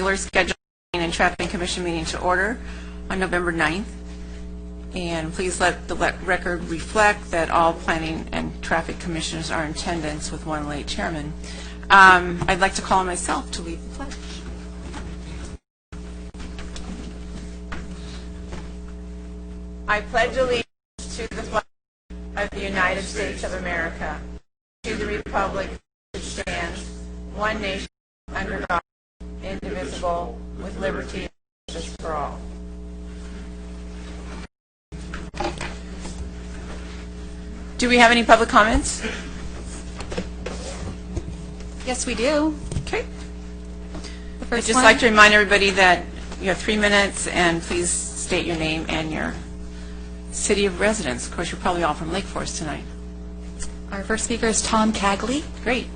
regular scheduled and traffic commission meeting to order on November 9th. And please let the record reflect that all planning and traffic commissioners are in attendance with one late chairman. I'd like to call on myself to lead the pledge. I pledge allegiance to the flag of the United States of America, to the republic which stands, one nation, under God, indivisible, with liberty and justice for all. Do we have any public comments? Yes, we do. Okay. I'd just like to remind everybody that you have 3 minutes, and please state your name and your city of residence. Of course, you're probably all from Lake Forest tonight. Our first speaker is Tom Cagley. Great.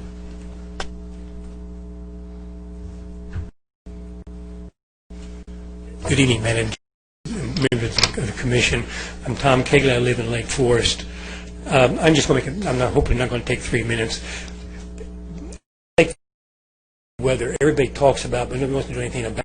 Good evening, Madam members of the Commission. I'm Tom Cagley. I live in Lake Forest. I'm just going to make. I'm not hopefully not going to take 3 minutes. Weather. Everybody talks about, but nobody wants to do anything about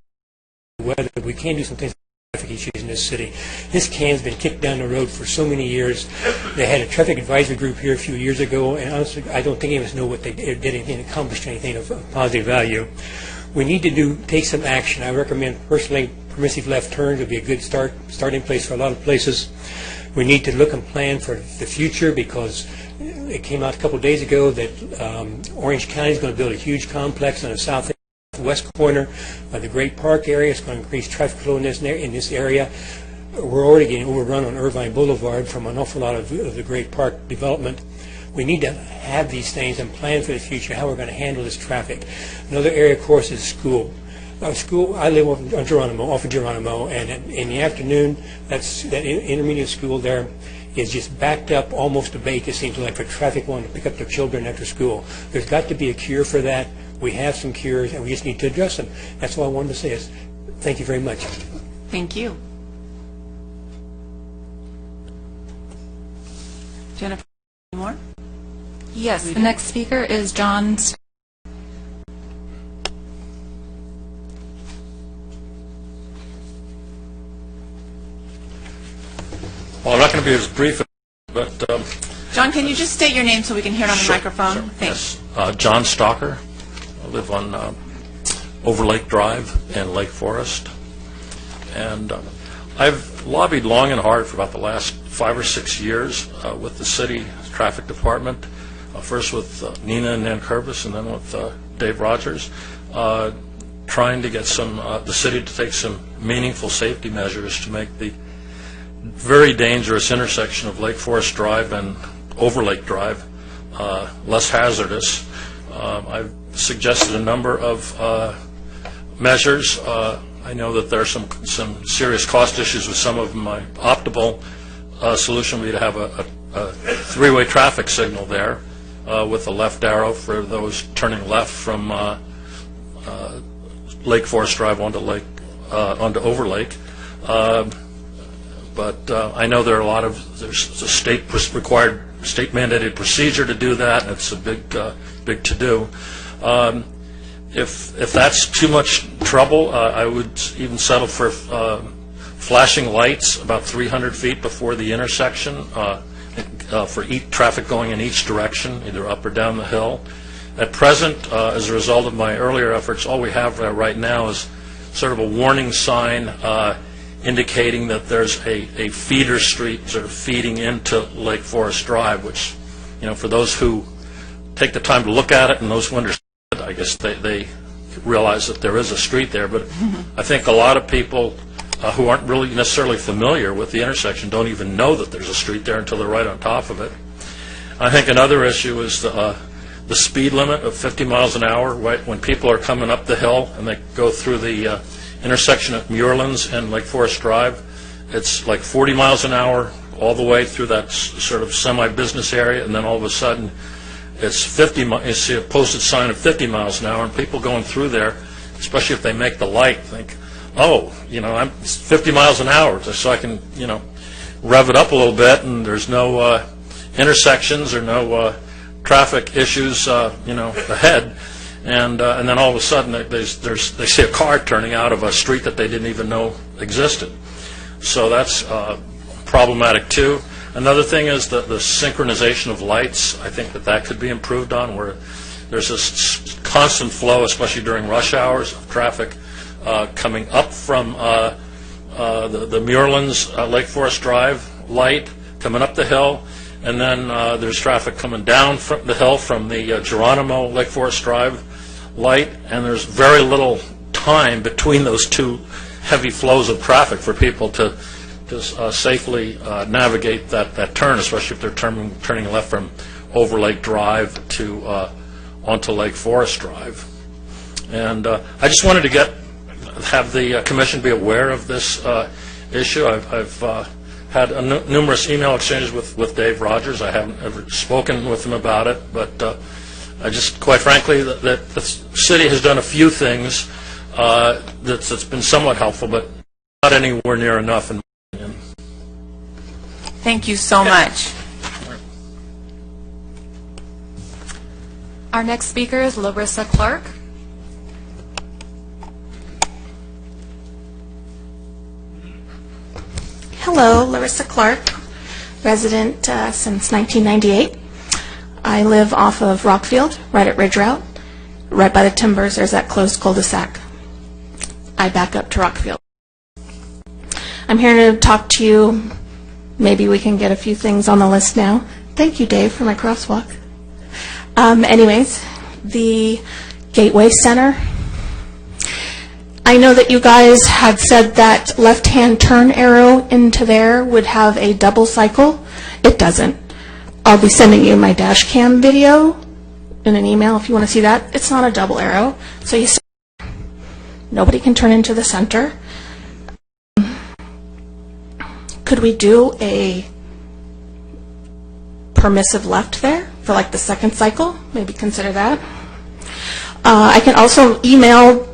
weather. We can do some things about traffic issues in this city. This can's been kicked down the road for so many years. They had a traffic advisory group here a few years ago, and honestly, I don't think any of us know what they did anything, accomplished anything of positive value. We need to take some action. I recommend personally permissive left turns would be a good starting place for a lot of places. We need to look and plan for the future, because it came out a couple of days ago that Orange County is going to build a huge complex on the southwest corner of the Great Park area. It's going to increase traffic flow in this area. We're already getting overrun on Irvine Boulevard from an awful lot of the Great Park development. We need to have these things and plan for the future, how we're going to handle this traffic. Another area, of course, is school. I live off of Geronimo, and in the afternoon, that intermediate school there is just backed up almost to bait, it seems like, for traffic wanting to pick up their children after school. There's got to be a cure for that. We have some cures, and we just need to address them. That's all I wanted to say. Is thank you very much. Thank you. Jennifer, any more? Yes, the next speaker is John. Well, I'm not going to be as brief, but... John, can you just state your name so we can hear it on the microphone? Sure. Thanks. Yes. John Stalker. I live on Overlake Drive in Lake Forest. And I've lobbied long and hard for about the last 5 or 6 years with the city traffic department, first with Nina and Nan Curvis, and then with Dave Rogers, trying to get the city to take some meaningful safety measures to make the very dangerous intersection of Lake Forest Drive and Overlake Drive less hazardous. I've suggested a number of measures. I know that there are some serious cost issues with some of them. My optimal solution would be to have a three-way traffic signal there with a left arrow for those turning left from Lake Forest Drive onto Overlake. But I know there are there's a state-required, state-mandated procedure to do that, and it's a big to-do. If that's too much trouble, I would even settle for flashing lights about 300 feet before the intersection for traffic going in each direction, either up or down the hill. At present, as a result of my earlier efforts, all we have right now is sort of a warning sign indicating that there's a feeder street sort of feeding into Lake Forest Drive, which, for those who take the time to look at it and those who understand it, I guess they realize that there is a street there. But I think a lot of people who aren't really necessarily familiar with the intersection don't even know that there's a street there until they're right on top of it. I think another issue is the speed limit of 50 miles an hour. Right when people are coming up the hill and they go through the intersection at Muirlands and Lake Forest Drive, it's like 40 miles an hour all the way through that sort of semi-business area, and then all of a sudden it's 50. You see a posted sign of 50 miles an hour, and people going through there, especially if they make the light, think, oh, I'm 50 miles an hour, so I can, rev it up a little bit, and there's no intersections or no traffic issues, ahead. and then all of a sudden they see a car turning out of a street that they didn't even know existed. So that's problematic too. Another thing is the synchronization of lights. I think that could be improved on, where there's this constant flow, especially during rush hours, of traffic coming up from the Muirlands Lake Forest Drive light, coming up the hill, and then there's traffic coming down from the hill from the Geronimo Lake Forest Drive light, and there's very little time between those two heavy flows of traffic for people to safely navigate that turn, especially if they're turning left from Overlake Drive to onto Lake Forest Drive. And I just wanted to have the commission be aware of this issue. I've had numerous email exchanges with Dave Rogers. I haven't ever spoken with him about it, but I just, quite frankly, that the city has done a few things that's been somewhat helpful, but not anywhere near enough in my opinion. Thank you so much. Our next speaker is Larissa Clark. Hello, Larissa Clark, resident since 1998. I live off of Rockfield, right at Ridge Route. Right by the timbers, there's that closed cul-de-sac. I back up to Rockfield. I'm here to talk to you. Maybe we can get a few things on the list now. Thank you, Dave, for my crosswalk. Anyways, the Gateway Center. I know that you guys had said that left-hand turn arrow into there would have a double cycle. It doesn't. I'll be sending you my dash cam video in an email if you want to see that. It's not a double arrow. So you see, nobody can turn into the center. Could we do a permissive left there for like the second cycle? Maybe consider that. I can also email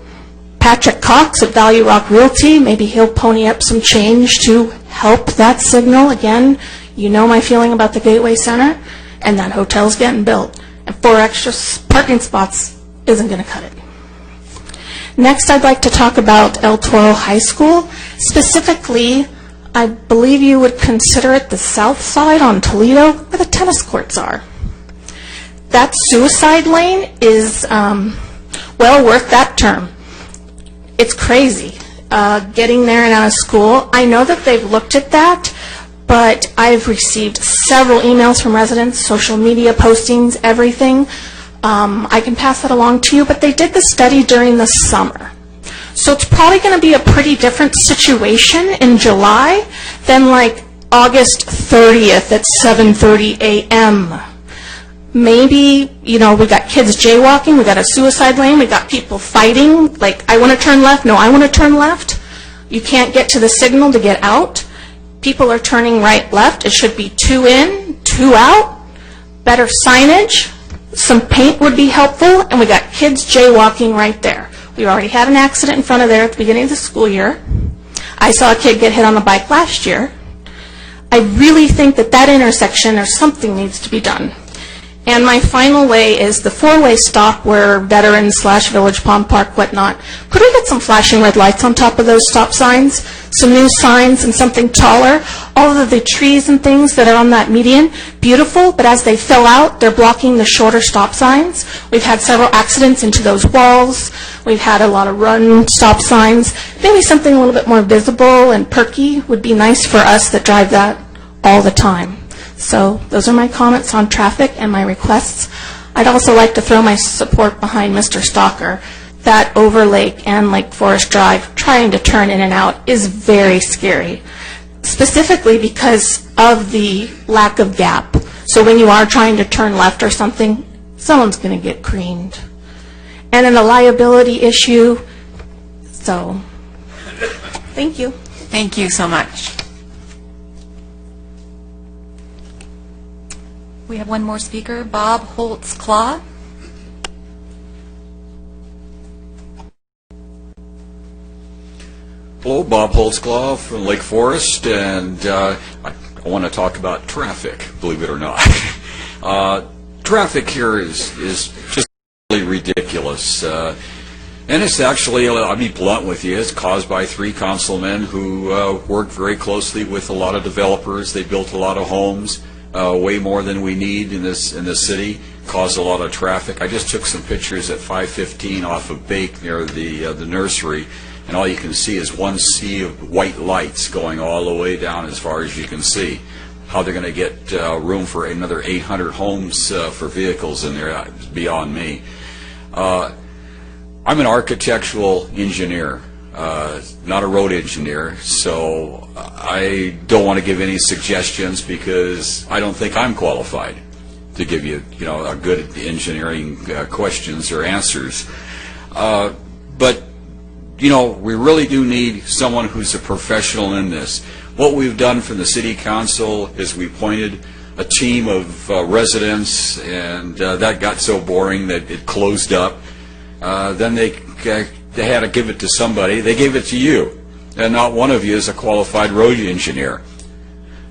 Patrick Cox at Value Rock Realty. Maybe he'll pony up some change to help that signal. Again, you know my feeling about the Gateway Center, and that hotel's getting built. And 4 extra parking spots isn't going to cut it. Next, I'd like to talk about El Toro High School. Specifically, I believe you would consider it the south side on Toledo, where the tennis courts are. That suicide lane is well worth that term. It's crazy getting there and out of school. I know that they've looked at that, but I've received several emails from residents, social media postings, everything. I can pass that along to you, but they did the study during the summer. So it's probably going to be a pretty different situation in July than like August 30th at 7:30 a.m. Maybe, you know, we got kids jaywalking, we got a suicide lane, we got people fighting, like, I want to turn left, no, I want to turn left. You can't get to the signal to get out. People are turning right, left. It should be 2 in, 2 out. Better signage. Some paint would be helpful, and we got kids jaywalking right there. We already had an accident in front of there at the beginning of the school year. I saw a kid get hit on the bike last year. I really think that that intersection or something needs to be done. And my final way is the 4-way stop where veterans / Village Pond Park, whatnot. Could we get some flashing red lights on top of those stop signs? Some new signs and something taller? All of the trees and things that are on that median, beautiful, but as they fill out, they're blocking the shorter stop signs. We've had several accidents into those walls. We've had a lot of run stop signs. Maybe something a little bit more visible and perky would be nice for us that drive that all the time. So those are my comments on traffic and my requests. I'd also like to throw my support behind Mr. Stalker. That Overlake and Lake Forest Drive, trying to turn in and out, is very scary, specifically because of the lack of gap. So when you are trying to turn left or something, someone's going to get creamed. And then the liability issue, so thank you. Thank you so much. We have one more speaker, Bob Holzclaw. Hello, Bob Holzclaw from Lake Forest, and I want to talk about traffic, believe it or not. Traffic here is just really ridiculous. ridiculous. And it's actually, I'll be blunt with you, it's caused by 3 councilmen who worked very closely with a lot of developers. They built a lot of homes, way more than we need in this city, caused a lot of traffic. I just took some pictures at 515 off of Bake near the nursery, and all you can see is one sea of white lights going all the way down as far as you can see. How they're going to get room for another 800 homes for vehicles in there is beyond me. I'm an architectural engineer, not a road engineer, so I don't want to give any suggestions because I don't think I'm qualified to give you, a good engineering questions or answers. But, we really do need someone who's a professional in this. What we've done from the City Council is we appointed a team of residents, and that got so boring that it closed up. Then they had to give it to somebody. They gave it to you, and not one of you is a qualified road engineer.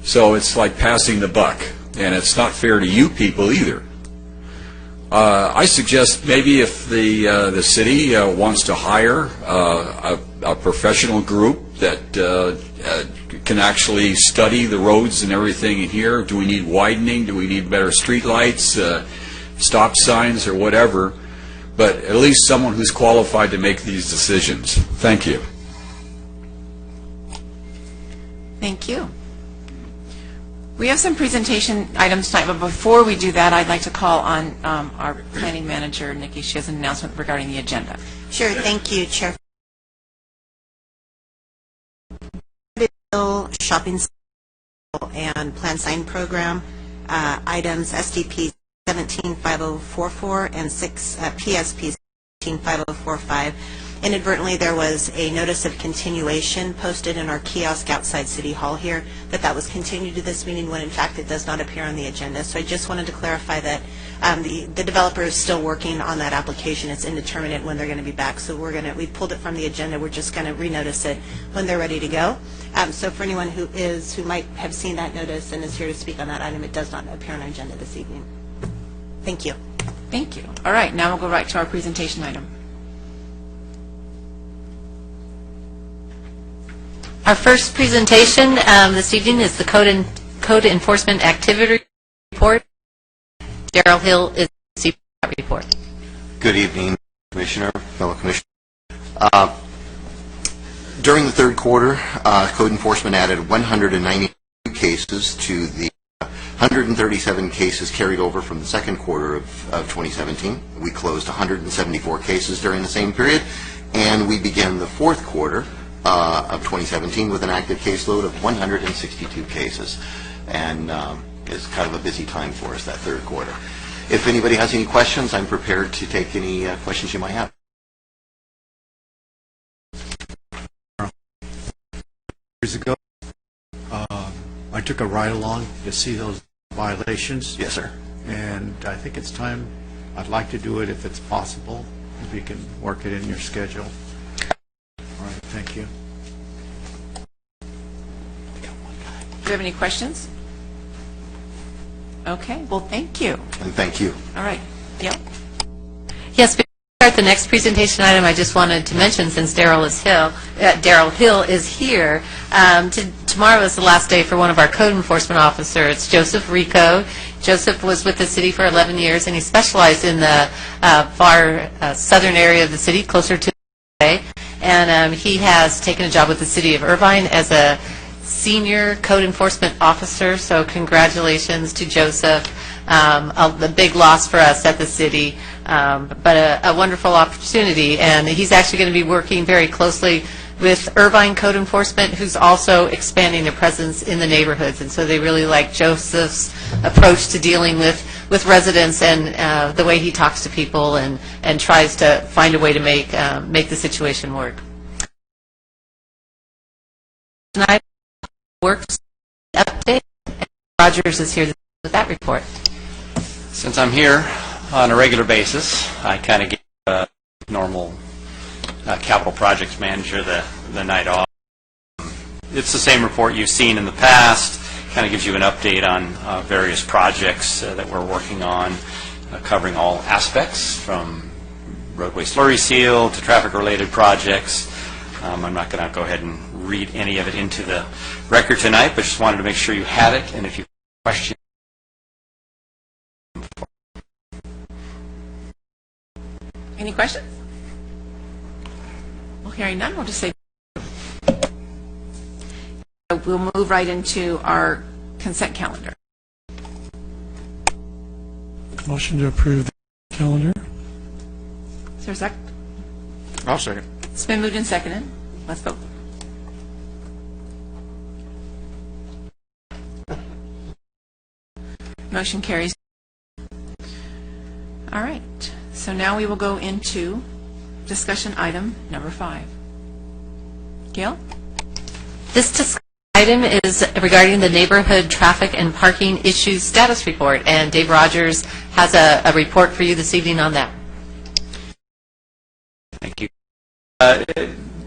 So it's like passing the buck, and it's not fair to you people either. I suggest maybe if the city wants to hire a professional group that can actually study the roads and everything in here. Do we need widening? Do we need better street lights, stop signs, or whatever? But at least someone who's qualified to make these decisions. Thank you. Thank you. We have some presentation items tonight, but before we do that, I'd like to call on our planning manager, Nikki. She has an announcement regarding the agenda. Sure, thank you, Chair. Shopping and plan sign program items SDP 175044 and 6 PSP 175045. Inadvertently, there was a notice of continuation posted in our kiosk outside City Hall here that was continued to this meeting when in fact it does not appear on the agenda. So I just wanted to clarify that the developer is still working on that application. It's indeterminate when they're going to be back. So we pulled it from the agenda. We're just going to renotice it when they're ready to go. So for anyone who might have seen that notice and is here to speak on that item, it does not appear on our agenda this evening. Thank you. Thank you. All right, now we'll go right to our presentation item. Our first presentation this evening is the Code Enforcement Activity Report. Daryl Hill is the report. Good evening, Commissioner, fellow Commissioners. During the third quarter, Code Enforcement added 192 cases to the 137 cases carried over from the second quarter of 2017. We closed 174 cases during the same period, and we began the fourth quarter of 2017 with an active caseload of 162 cases. And it's kind of a busy time for us, that third quarter. If anybody has any questions, I'm prepared to take any questions you might have. Years ago, I took a ride-along to see those violations. Yes, sir. And I think it's time, I'd like to do it if it's possible, if you can work it in your schedule. All right, thank you. Do you have any questions? Okay, well, thank you. And thank you. All right. Yep. Yes, before we start the next presentation item, I just wanted to mention, since Daryl Hill is here, tomorrow is the last day for one of our code enforcement officers, Joseph Rico. Joseph was with the city for 11 years, and he specialized in the far southern area of the city, closer to the bay. And he has taken a job with the city of Irvine as a senior code enforcement officer, so congratulations to Joseph. A big loss for us at the city, but a wonderful opportunity. And he's actually going to be working very closely with Irvine Code Enforcement, who's also expanding their presence in the neighborhoods. And so they really like Joseph's approach to dealing with residents and the way he talks to people and tries to find a way to make the situation work. Tonight, works update. Rogers is here with that report. Since I'm here on a regular basis, I kind of give a normal capital projects manager the night off. It's the same report you've seen in the past. Kind of gives you an update on various projects that we're working on, covering all aspects from roadway slurry seal to traffic-related projects. I'm not going to go ahead and read any of it into the record tonight, but just wanted to make sure you had it, and if you have questions. Any questions? Well, hearing none, we'll just say we'll move right into our consent calendar. Motion to approve the calendar. Is there a second? I'll second. It's been moved and seconded. Let's vote. Motion carries. All right. So now we will go into discussion item number 5. Gail? This discussion item is regarding the neighborhood traffic and parking issues status report, and Dave Rogers has a report for you this evening on that. Thank you.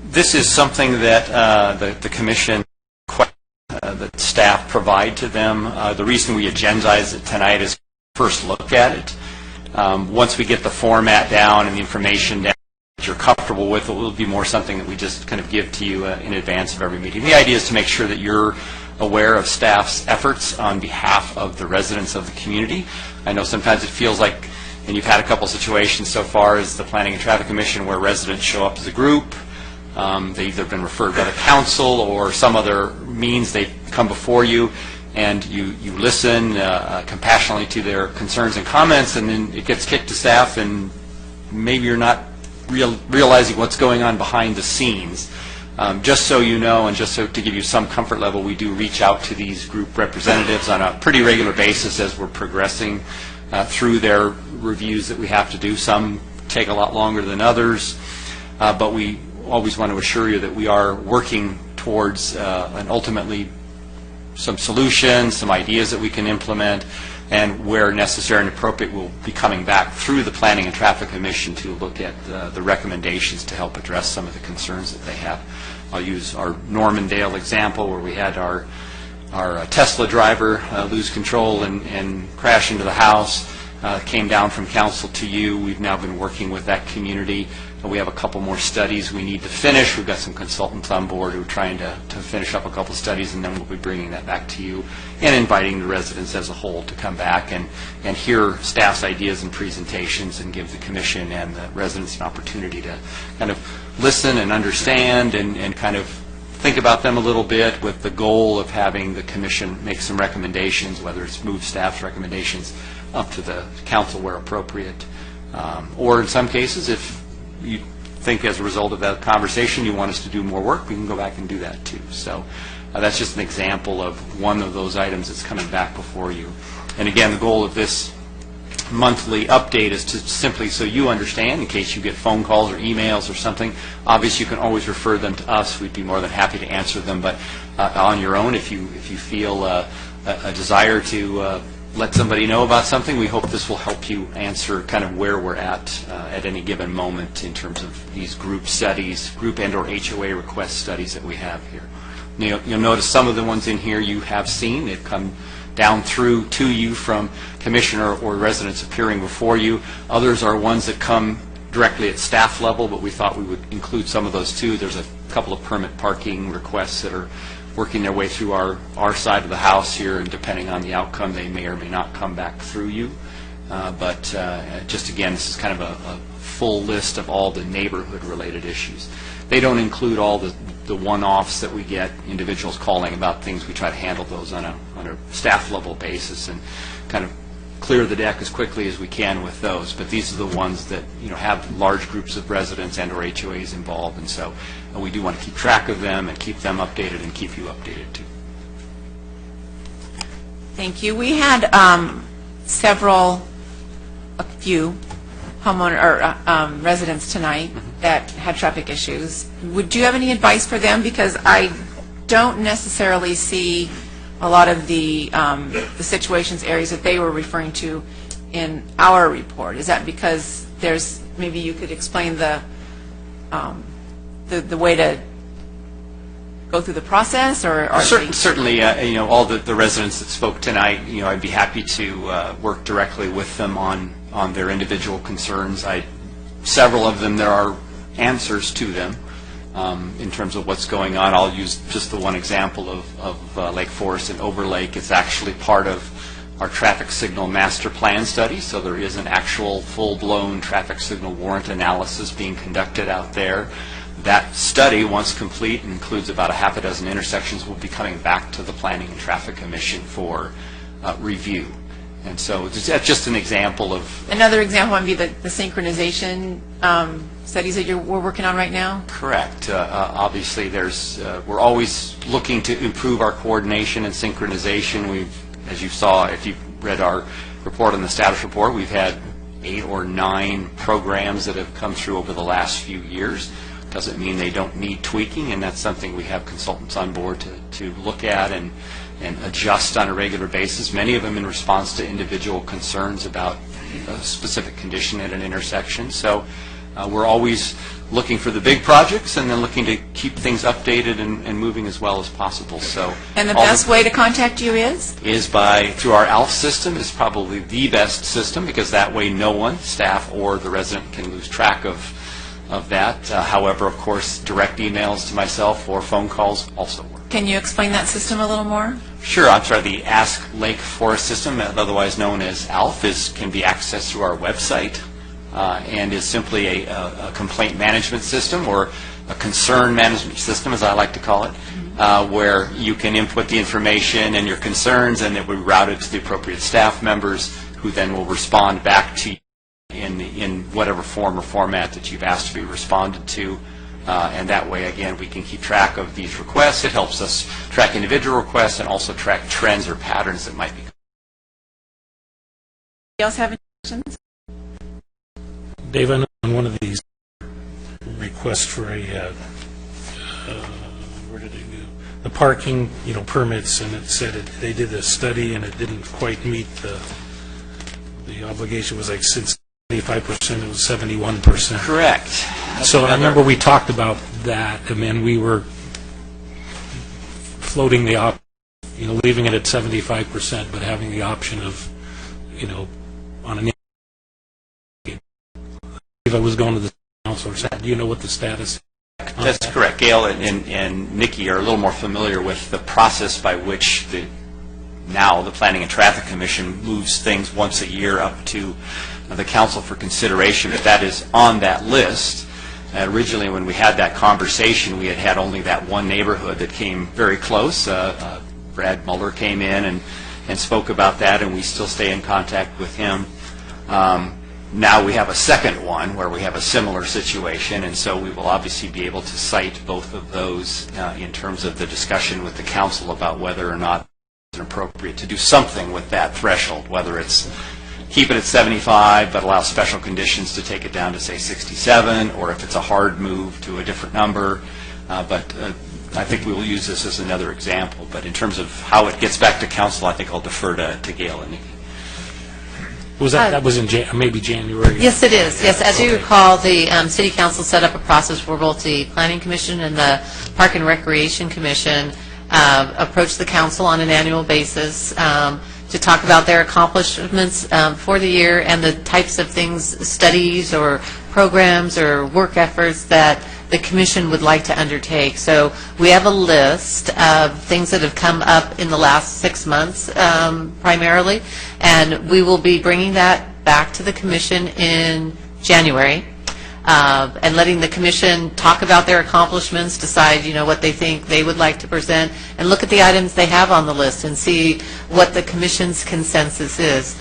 This is something that the commission, that staff provide to them. The reason we agendize it tonight is first look at it. Once we get the format down and the information down that you're comfortable with, it will be more something that we just kind of give to you in advance of every meeting. The idea is to make sure that you're aware of staff's efforts on behalf of the residents of the community. I know sometimes it feels like, and you've had a couple situations so far as the Planning and Traffic Commission where residents show up as a group. They've either been referred by the council or some other means they come before you, and you listen compassionately to their concerns and comments, and then it gets kicked to staff, and maybe you're not realizing what's going on behind the scenes. Just so you know, and just so to give you some comfort level, we do reach out to these group representatives on a pretty regular basis as we're progressing through their reviews that we have to do. Some take a lot longer than others, but we always want to assure you that we are working towards and ultimately some solutions, some ideas that we can implement, and where necessary and appropriate, we'll be coming back through the Planning and Traffic Commission to look at the recommendations to help address some of the concerns that they have. I'll use our Normandale example where we had our Tesla driver lose control and crash into the house. Came down from council to you. We've now been working with that community. We have a couple more studies we need to finish. We've got some consultants on board who are trying to finish up a couple studies, and then we'll be bringing that back to you and inviting the residents as a whole to come back and hear staff's ideas and presentations and give the commission and the residents an opportunity to kind of listen and understand and kind of think about them a little bit, with the goal of having the commission make some recommendations, whether it's move staff's recommendations up to the council where appropriate, or in some cases, if you think as a result of that conversation you want us to do more work, we can go back and do that too. So that's just an example of one of those items that's coming back before you. And again, the goal of this monthly update is to simply, so you understand, in case you get phone calls or emails or something, obviously you can always refer them to us. We'd be more than happy to answer them, but on your own, if you feel a desire to let somebody know about something, we hope this will help you answer kind of where we're at any given moment in terms of these group studies, group and or HOA request studies that we have here. You'll notice some of the ones in here you have seen. They've come down through to you from commissioner or residents appearing before you. Others are ones that come directly at staff level, but we thought we would include some of those too. There's a couple of permit parking requests that are working their way through our side of the house here, and depending on the outcome, they may or may not come back through you. But just again, this is kind of a full list of all the neighborhood-related issues. They don't include all the one-offs that we get, individuals calling about things. We try to handle those on a staff-level basis and kind of clear the deck as quickly as we can with those. But these are the ones that have large groups of residents and or HOAs involved, and so we do want to keep track of them and keep them updated and keep you updated too. Thank you. We had a few homeowner or residents tonight that had traffic issues. Would you have any advice for them? Because I don't necessarily see a lot of the situations, areas that they were referring to in our report. Is that because there's, maybe you could explain the way to go through the process, or certainly, all the residents that spoke tonight, I'd be happy to work directly with them on their individual concerns. several of them, there are answers to them in terms of what's going on. I'll use just the one example of Lake Forest and Overlake. It's actually part of our traffic signal master plan study, so there is an actual full-blown traffic signal warrant analysis being conducted out there. That study, once complete, includes about a half a dozen intersections, will be coming back to the Planning and Traffic Commission for review. And so that's just an example of... Another example would be the synchronization studies that we're working on right now? Correct. Obviously, we're always looking to improve our coordination and synchronization. As you saw, if you read our report on the status report, we've had 8 or 9 programs that have come through over the last few years. Doesn't mean they don't need tweaking, and that's something we have consultants on board to look at and adjust on a regular basis, many of them in response to individual concerns about a specific condition at an intersection. So we're always looking for the big projects and then looking to keep things updated and moving as well as possible. So, and the best way to contact you is through our ALF system. Is probably the best system, because that way no one, staff or the resident, can lose track of that. However, of course, direct emails to myself or phone calls also work. Can you explain that system a little more? Sure. I'm sorry. The Ask Lake Forest system, otherwise known as ALF, can be accessed through our website and is simply a complaint management system, or a concern management system, as I like to call it, where you can input the information and your concerns, and it will be routed to the appropriate staff members, who then will respond back to you in whatever form or format that you've asked to be responded to. And that way, again, we can keep track of these requests. It helps us track individual requests and also track trends or patterns that might be. Anybody else have any questions? Dave, I know on one of these requests for where did it go? The parking, permits, and it said they did a study and it didn't quite meet the obligation. Was like since 75%, it was 71%. Correct. So I remember we talked about that, and then we were floating the leaving it at 75%, but having the option of, on an. If I was going to the council, do you know what the status is? That's correct. Gail and Nikki are a little more familiar with the process by which the Planning and Traffic Commission moves things once a year up to the council for consideration, but that is on that list. Originally, when we had that conversation, we had only that one neighborhood that came very close. Brad Muller came in and spoke about that, and we still stay in contact with him. Now we have a second one where we have a similar situation, and so we will obviously be able to cite both of those in terms of the discussion with the council about whether or not it's appropriate to do something with that threshold, whether it's keep it at 75 but allow special conditions to take it down to, say, 67, or if it's a hard move to a different number. But I think we will use this as another example. But in terms of how it gets back to council, I think I'll defer to Gail and Nikki. Was that was in maybe January? Yes, it is. Yes, as you recall, the City Council set up a process where both the Planning Commission and the Park and Recreation Commission approach the council on an annual basis to talk about their accomplishments for the year and the types of things, studies or programs or work efforts that the commission would like to undertake. So we have a list of things that have come up in the last 6 months primarily, and we will be bringing that back to the commission in January and letting the commission talk about their accomplishments, decide what they think they would like to present, and look at the items they have on the list and see what the commission's consensus is.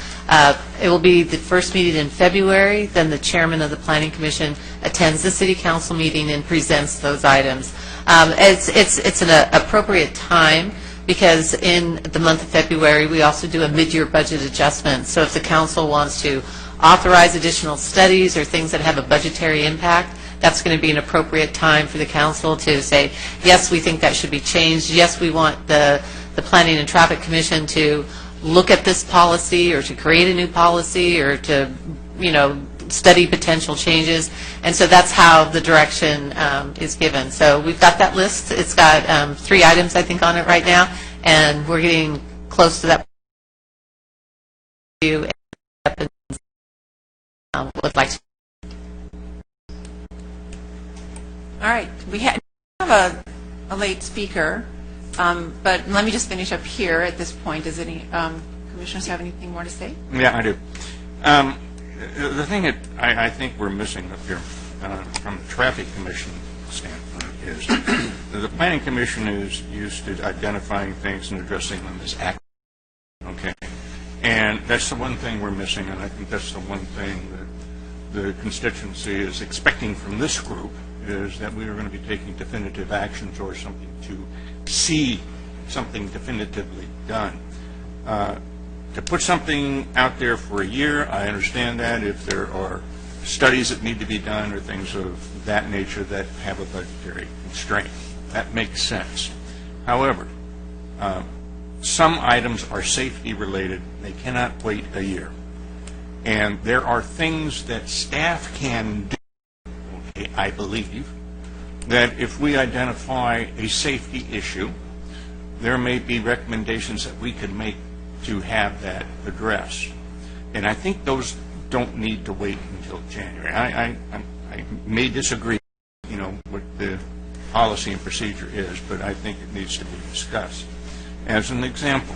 It will be the first meeting in February, then the chairman of the Planning Commission attends the City Council meeting and presents those items. It's an appropriate time because in the month of February we also do a mid-year budget adjustment. So if the council wants to authorize additional studies or things that have a budgetary impact, that's going to be an appropriate time for the council to say, yes, we think that should be changed. Yes, we want the Planning and Traffic Commission to look at this policy or to create a new policy or to, study potential changes. And so that's how the direction is given. So we've got that list. It's got 3 items, I think, on it right now, and we're getting close to that. Would like to. All right, we have a late speaker, but let me just finish up here at this point. Does any commissioners have anything more to say? Yeah, I do. The thing that I think we're missing up here from the Traffic Commission standpoint is the Planning Commission is used to identifying things and addressing them as actions. Okay. And that's the one thing we're missing, and I think that's the one thing that the constituency is expecting from this group, is that we are going to be taking definitive actions or something to see something definitively done. To put something out there for a year, I understand that if there are studies that need to be done or things of that nature that have a budgetary constraint. That makes sense. However, some items are safety related. They cannot wait a year. And there are things that staff can do, okay, I believe, that if we identify a safety issue, there may be recommendations that we could make to have that addressed. And I think those don't need to wait until January. I may disagree, what the policy and procedure is, but I think it needs to be discussed. As an example,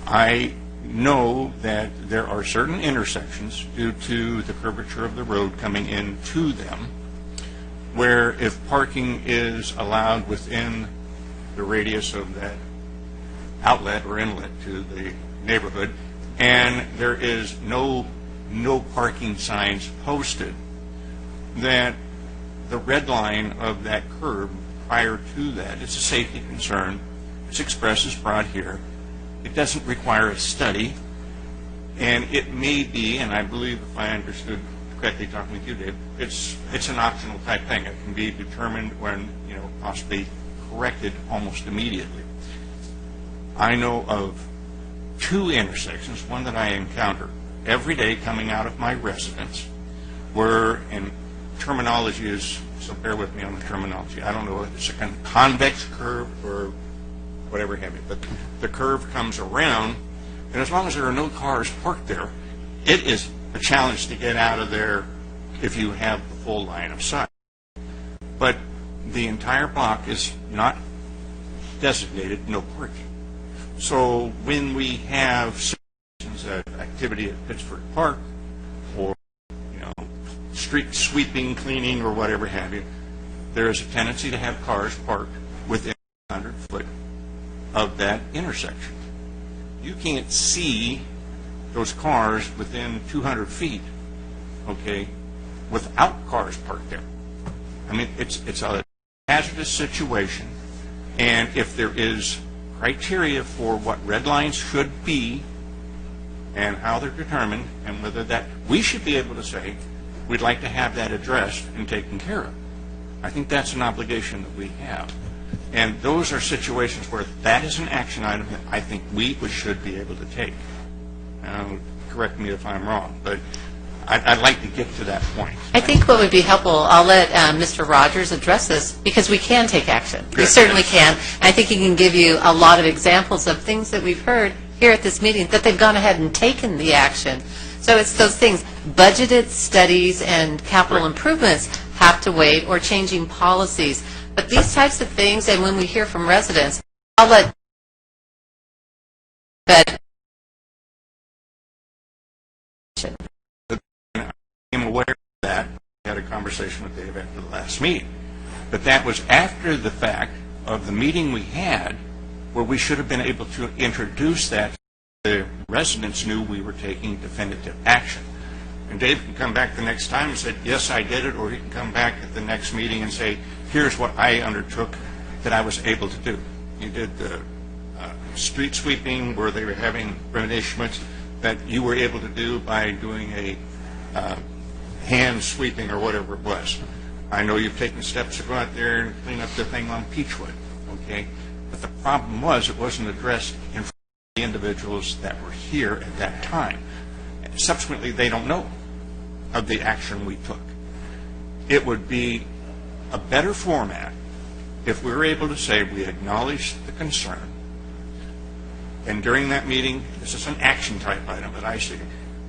I know that there are certain intersections due to the curvature of the road coming into them where if parking is allowed within the radius of that outlet or inlet to the neighborhood and there is no parking signs posted, that the red line of that curb prior to that, it's a safety concern. It's expressed as brought here. It doesn't require a study, and it may be, and I believe if I understood correctly talking with you, Dave, it's an optional type thing. It can be determined when, possibly corrected almost immediately. I know of 2 intersections, one that I encounter every day coming out of my residence, where, and terminology is, so bear with me on the terminology, I don't know if it's a convex curve or whatever have you, but the curve comes around, and as long as there are no cars parked there, it is a challenge to get out of there if you have the full line of sight. But the entire block is not designated no parking. So when we have activity at Pittsburgh Park or street sweeping, cleaning, or whatever have you, there is a tendency to have cars parked within 100 foot of that intersection. You can't see those cars within 200 feet, okay, without cars parked there. I mean, it's a hazardous situation, and if there is criteria for what red lines should be and how they're determined and whether that, we should be able to say, we'd like to have that addressed and taken care of. I think that's an obligation that we have. And those are situations where that is an action item that I think we should be able to take. Correct me if I'm wrong, but I'd like to get to that point. I think what would be helpful, I'll let Mr. Rogers address this, because we can take action. We certainly can. I think he can give you a lot of examples of things that we've heard here at this meeting that they've gone ahead and taken the action. So it's those things. Budgeted studies and capital improvements have to wait, or changing policies. But these types of things, and when we hear from residents, I'll let I'm aware of that. I had a conversation with Dave after the last meeting. But that was after the fact of the meeting we had where we should have been able to introduce that so the residents knew we were taking definitive action. And Dave can come back the next time and say, yes, I did it, or he can come back at the next meeting and say, here's what I undertook that I was able to do. You did the street sweeping where they were having replenishments that you were able to do by doing a hand sweeping or whatever it was. I know you've taken steps to go out there and clean up the thing on Peachwood, okay? But the problem was it wasn't addressed in front of the individuals that were here at that time. And subsequently, they don't know of the action we took. It would be a better format if we were able to say we acknowledge the concern, and during that meeting, this is an action type item that I see,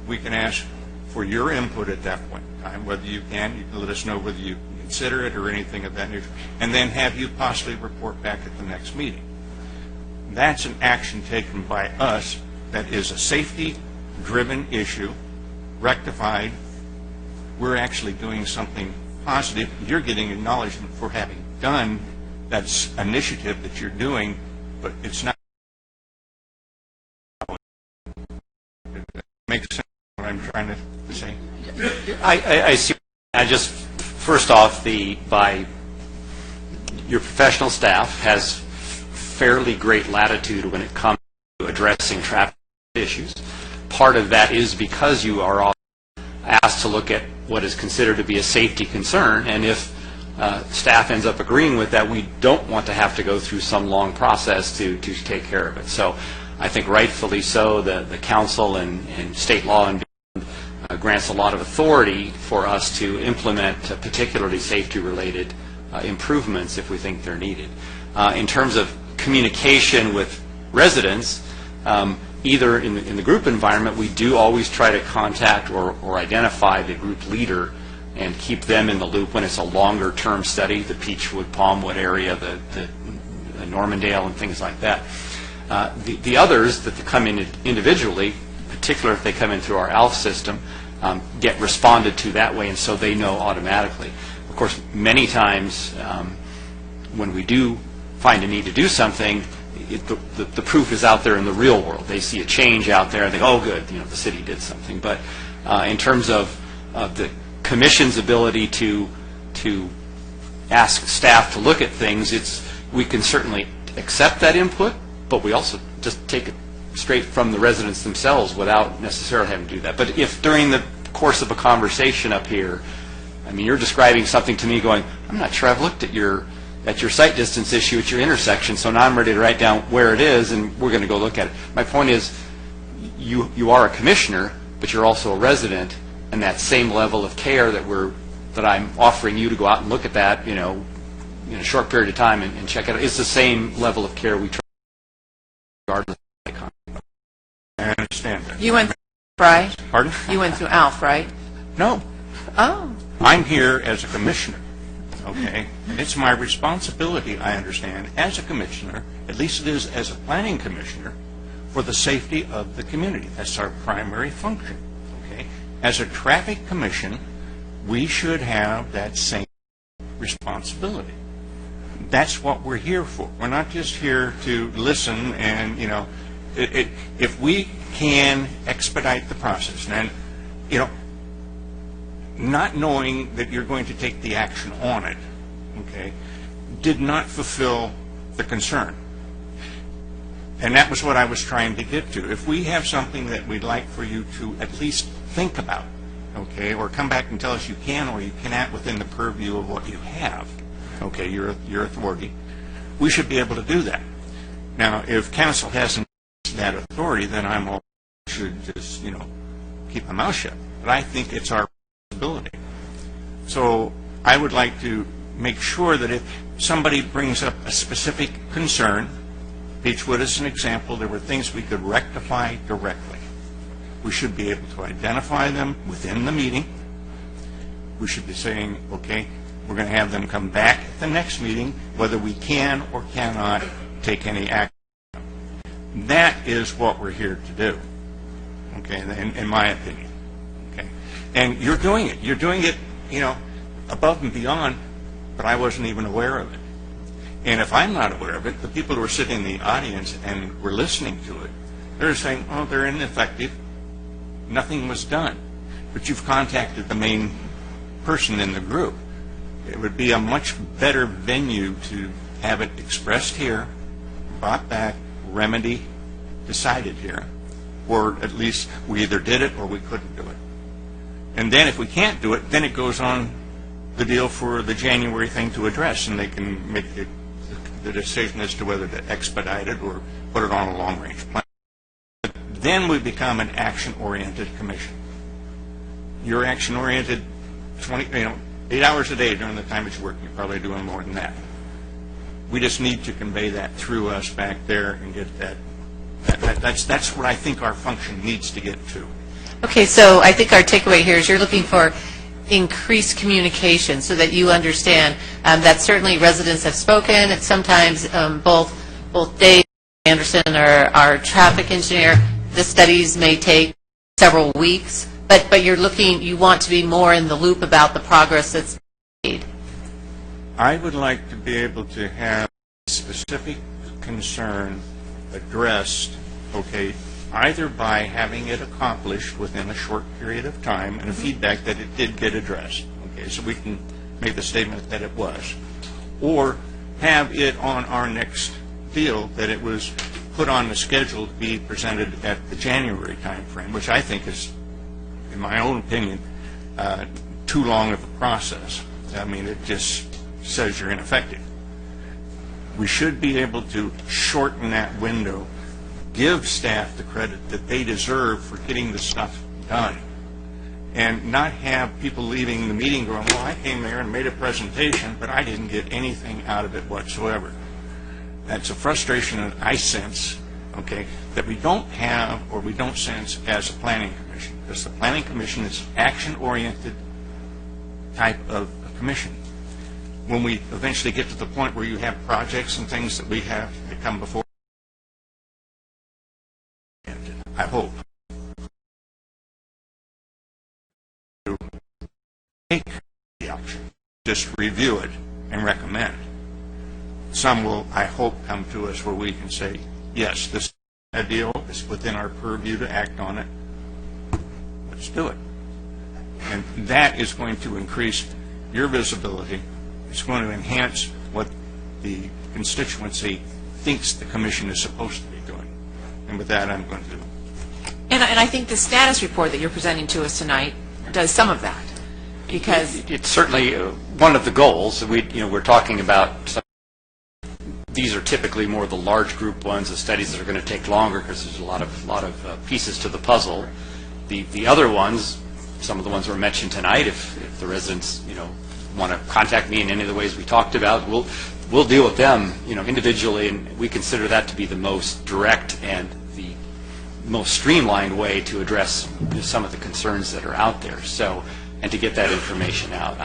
we can ask for your input at that point in time, whether you can let us know whether you consider it or anything of that nature, and then have you possibly report back at the next meeting. That's an action taken by us that is a safety-driven issue, rectified. We're actually doing something positive. You're getting acknowledgement for having done that initiative that you're doing, but it's not. It makes sense what I'm trying to say. I see. I just, first off, by your professional staff has fairly great latitude when it comes to addressing traffic issues. Part of that is because you are also asked to look at what is considered to be a safety concern, and if staff ends up agreeing with that, we don't want to have to go through some long process to take care of it. So I think rightfully so, the council and state law and grants a lot of authority for us to implement particularly safety-related improvements if we think they're needed. In terms of communication with residents, either in the group environment, we do always try to contact or identify the group leader and keep them in the loop when it's a longer-term study, the Peachwood, Palmwood area, the Normandale, and things like that. The others that come in individually, particularly if they come in through our ALF system, get responded to that way, and so they know automatically. Of course, many times when we do find a need to do something, the proof is out there in the real world. They see a change out there and think, oh, good, the city did something. But in terms of the Commission's ability to ask staff to look at things, we can certainly accept that input, but we also just take it straight from the residents themselves without necessarily having to do that. But if during the course of a conversation up here, you're describing something to me going, I'm not sure I've looked at your sight distance issue at your intersection, so now I'm ready to write down where it is, and we're going to go look at it. My point is, you are a commissioner, but you're also a resident, and that same level of care that I'm offering you to go out and look at that, in a short period of time and check it out, is the same level of care we try regardless of the economy. I understand that. You went through ALF, right? Pardon? You went through ALF, right? No. Oh. I'm here as a commissioner, okay? It's my responsibility, I understand, as a commissioner, at least it is as a planning commissioner, for the safety of the community. That's our primary function, okay? As a traffic commission, we should have that same responsibility. That's what we're here for. We're not just here to listen and, if we can expedite the process, and, not knowing that you're going to take the action on it, okay, did not fulfill the concern. And that was what I was trying to get to. If we have something that we'd like for you to at least think about, okay, or come back and tell us you can or you cannot within the purview of what you have, okay, your authority, we should be able to do that. Now, if council hasn't that authority, then should just, keep my mouth shut. But I think it's our responsibility. So I would like to make sure that if somebody brings up a specific concern, Beechwood is an example, there were things we could rectify directly. We should be able to identify them within the meeting. We should be saying, okay, we're going to have them come back at the next meeting, whether we can or cannot take any action. That is what we're here to do, okay, in my opinion. Okay, and you're doing it. You're doing it, above and beyond, but I wasn't even aware of it. And if I'm not aware of it, the people who are sitting in the audience and were listening to it, they're saying, oh, they're ineffective. Nothing was done. But you've contacted the main person in the group. It would be a much better venue to have it expressed here, brought back, remedy, decided here, or at least we either did it or we couldn't do it. And then if we can't do it, then it goes on the deal for the January thing to address, and they can make the decision as to whether to expedite it or put it on a long-range plan. But then we become an action-oriented commission. You're action-oriented 8 hours a day during the time that you work. You're probably doing more than that. We just need to convey that through us back there and get that. That's what I think our function needs to get to. Okay, so I think our takeaway here is you're looking for increase communication so that you understand that certainly residents have spoken, and sometimes both Dave and Anderson, our traffic engineer, the studies may take several weeks, but you want to be more in the loop about the progress that's made. I would like to be able to have a specific concern addressed, okay, either by having it accomplished within a short period of time and a feedback that it did get addressed, okay, so we can make the statement that it was, or have it on our next deal that it was put on the schedule to be presented at the January timeframe, which I think is, in my own opinion, too long of a process. I mean, it just says you're ineffective. We should be able to shorten that window, give staff the credit that they deserve for getting the stuff done, and not have people leaving the meeting going, well, I came there and made a presentation, but I didn't get anything out of it whatsoever. That's a frustration that I sense, okay, that we don't have or we don't sense as a planning commission, because the planning commission is an action-oriented type of commission. When we eventually get to the point where you have projects and things that we have to come before, I hope, to take the option, just review it and recommend. Some will, I hope, come to us where we can say, yes, this is a deal, it's within our purview to act on it, let's do it. And that is going to increase your visibility. It's going to enhance what the constituency thinks the commission is supposed to be doing. And with that, I'm going to... And I think the status report that you're presenting to us tonight does some of that, because... It's certainly one of the goals. We're talking about... These are typically more the large group ones, the studies that are going to take longer because there's a lot of pieces to the puzzle. The other ones, some of the ones that were mentioned tonight, if the residents, want to contact me in any of the ways we talked about, we'll deal with them, individually, and we consider that to be the most direct and the most streamlined way to address some of the concerns that are out there. So, and to get that information out.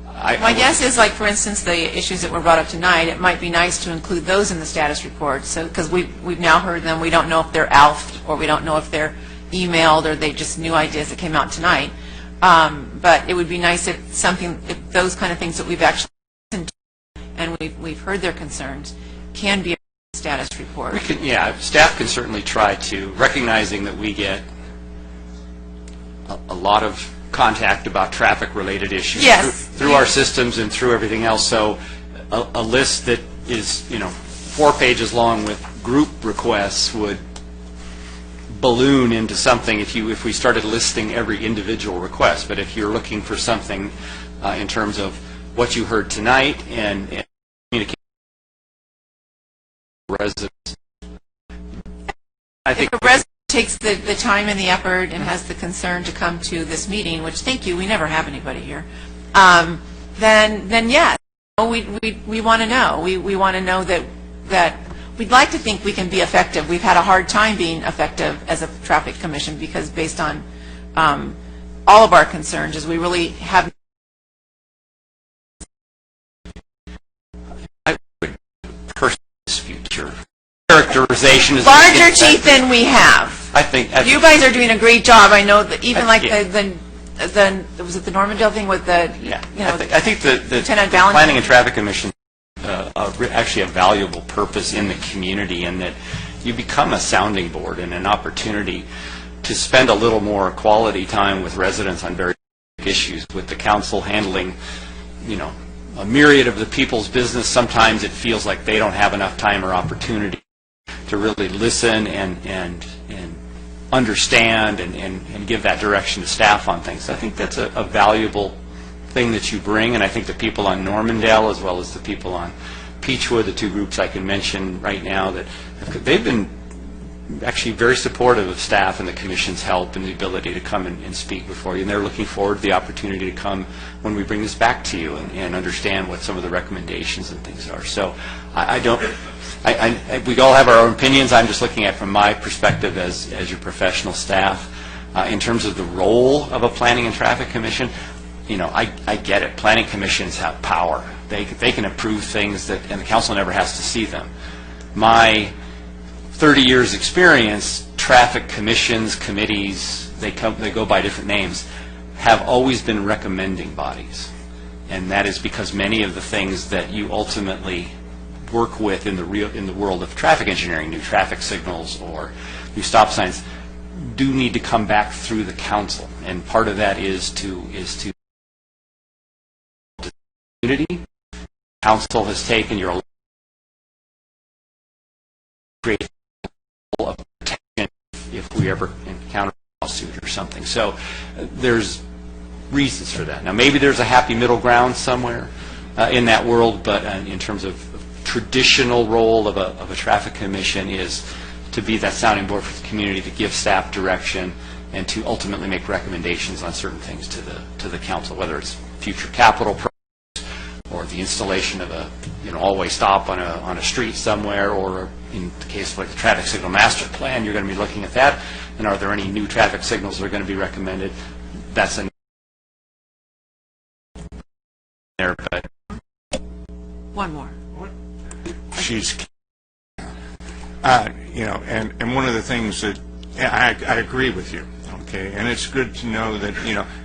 My guess is, like, for instance, the issues that were brought up tonight, it might be nice to include those in the status report, so because we've now heard them. We don't know if they're ALF'd, or we don't know if they're emailed, or they just new ideas that came out tonight. But it would be nice if those kind of things that we've actually listened to and we've heard their concerns can be a status report. Staff can certainly try to, recognizing that we get a lot of contact about traffic-related issues through our systems and through everything else. So a list that is, 4 pages long with group requests would balloon into something if we started listing every individual request. But if you're looking for something in terms of what you heard tonight and communicate with residents, I think... If a resident takes the time and the effort and has the concern to come to this meeting, which, thank you, we never have anybody here, then yes, we want to know. We want to know that we'd like to think we can be effective. We've had a hard time being effective as a traffic commission because based on all of our concerns, is we really have... I would personally dispute your characterization is larger teeth than we have. I think you guys are doing a great job. I know that even was it the Normandale thing with the I think the Planning and Traffic Commission actually a valuable purpose in the community, in that you become a sounding board and an opportunity to spend a little more quality time with residents on various issues, with the council handling a myriad of the people's business. Sometimes it feels like they don't have enough time or opportunity to really listen and understand and give that direction to staff on things. I think that's a valuable thing that you bring, and I think the people on Normandale as well as the people on Peachwood, the 2 groups I can mention right now, that they've been actually very supportive of staff and the Commission's help and the ability to come and speak before you, and they're looking forward to the opportunity to come when we bring this back to you and understand what some of the recommendations and things are. So we all have our own opinions. I'm just looking at from my perspective as your professional staff. In terms of the role of a Planning and Traffic Commission, I get it. Planning commissions have power. They can approve things and the council never has to see them. My 30 years experience, traffic commissions, committees, they go by different names, have always been recommending bodies. And that is because many of the things that you ultimately work with in the world of traffic engineering, new traffic signals or new stop signs, do need to come back through the council. And part of that is to community. Council has taken your create a protection if we ever encounter a lawsuit or something. So there's reasons for that. Now maybe there's a happy middle ground somewhere in that world, but in terms of traditional role of a traffic commission is to be that sounding board for the community, to give staff direction, and to ultimately make recommendations on certain things to the council, whether it's future capital projects or the installation of a all-way stop on a street somewhere, or in the case of like the traffic signal master plan, you're going to be looking at that. And are there any new traffic signals that are going to be recommended? That's a there, but One more. She's, and one of the things that I agree with you, okay, and it's good to know that,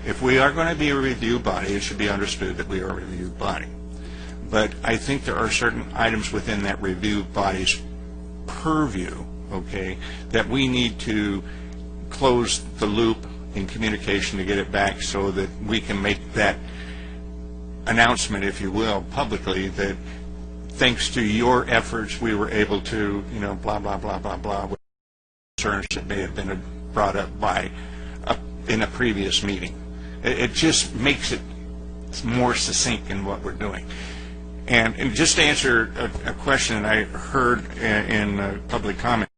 if we are going to be a review body, it should be understood that we are a review body. But I think there are certain items within that review body's purview, okay, that we need to close the loop in communication to get it back so that we can make that announcement, if you will, publicly, that thanks to your efforts, we were able to, blah, blah, blah, blah, blah, with concerns that may have been brought up in a previous meeting. It just makes it more succinct in what we're doing. And just to answer a question I heard in public comment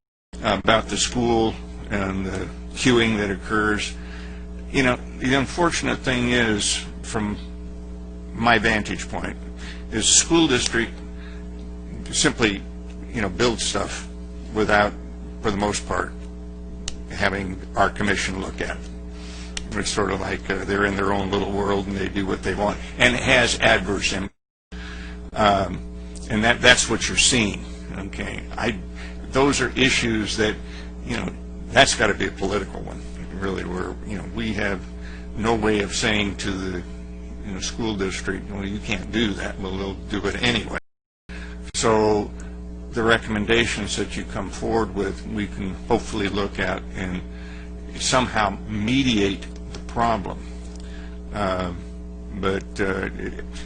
about the school and the queuing that occurs, the unfortunate thing is, from my vantage point, is school district simply, build stuff without, for the most part, having our commission look at it. It's sort of like they're in their own little world and they do what they want, and it has adverse impact. And that's what you're seeing. Okay, those are issues that, that's got to be a political one. Really, where we have no way of saying to the school district, well, you can't do that. Well, they'll do it anyway. So the recommendations that you come forward with, we can hopefully look at and somehow mediate the problem. But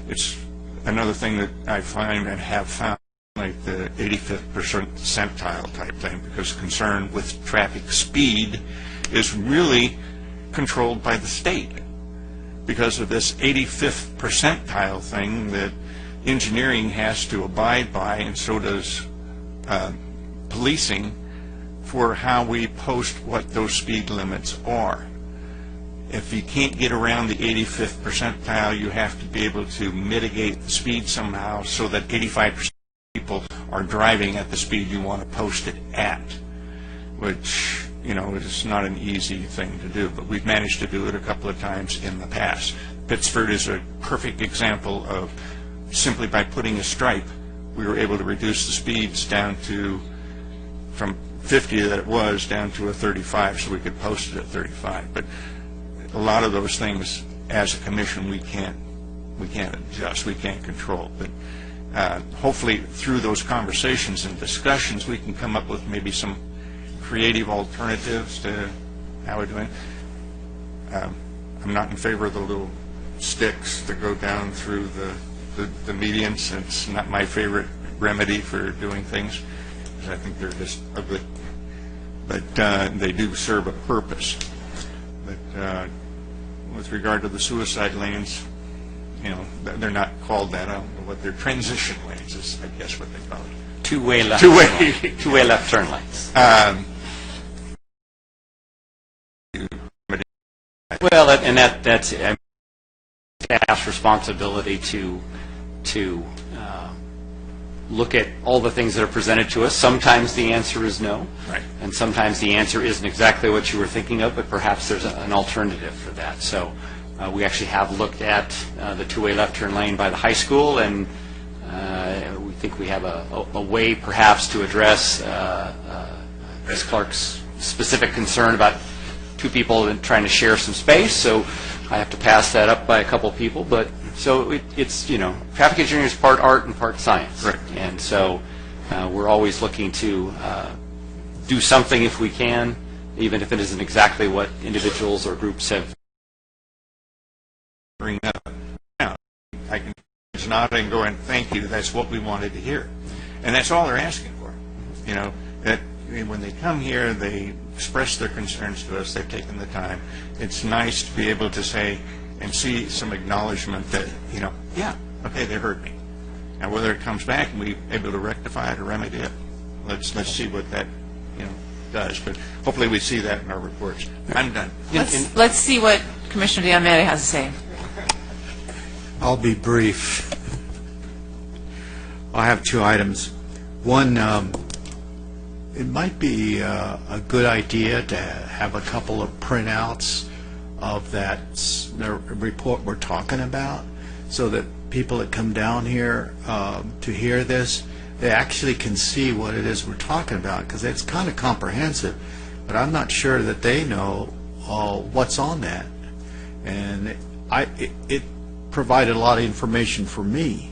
it's another thing that I find and have found, like the 85th percentile type thing, because concern with traffic speed is really controlled by the state because of this 85th percentile thing that engineering has to abide by, and so does policing, for how we post what those speed limits are. If you can't get around the 85th percentile, you have to be able to mitigate the speed somehow so that 85% of people are driving at the speed you want to post it at, which, is not an easy thing to do, but we've managed to do it a couple of times in the past. Pittsford is a perfect example of simply by putting a stripe, we were able to reduce the speeds down to, from 50 that it was, down to a 35, so we could post it at 35. But a lot of those things, as a commission, we can't adjust, we can't control. But hopefully, through those conversations and discussions, we can come up with maybe some creative alternatives to how we're doing. I'm not in favor of the little sticks that go down through the medians. It's not my favorite remedy for doing things, because I think they're just ugly. But they do serve a purpose. But with regard to the suicide lanes, they're not called that. I don't know what they're transition lanes is, I guess, what they call it. Two-way left. Two-way left turn lanes. Well, and that's staff's responsibility to look at all the things that are presented to us. Sometimes the answer is no, right, and sometimes the answer isn't exactly what you were thinking of, but perhaps there's an alternative for that. So We actually have looked at the two-way left turn lane by the high school, and we think we have a way perhaps to address Ms. Clark's specific concern about two people trying to share some space. So I have to pass that up by a couple people. But so it's, traffic engineering is part art and part science. Right. And so we're always looking to do something if we can, even if it isn't exactly what individuals or groups have. Bring up. Now, I can just nod and go and thank you. That's what we wanted to hear, and that's all they're asking for. That when they come here, they express their concerns to us. They've taken the time. It's nice to be able to say and see some acknowledgement that yeah, okay, they heard me. Now, whether it comes back and we're able to rectify it or remedy it, let's see what that does. But hopefully, we see that in our reports. I'm done. Let's see what Commissioner Diamante has to say. I'll be brief. I have two items. One, it might be a good idea to have a couple of printouts of the report we're talking about, so that people that come down here to hear this, they actually can see what it is we're talking about, because it's kind of comprehensive, but I'm not sure that they know what's on that. And it provided a lot of information for me,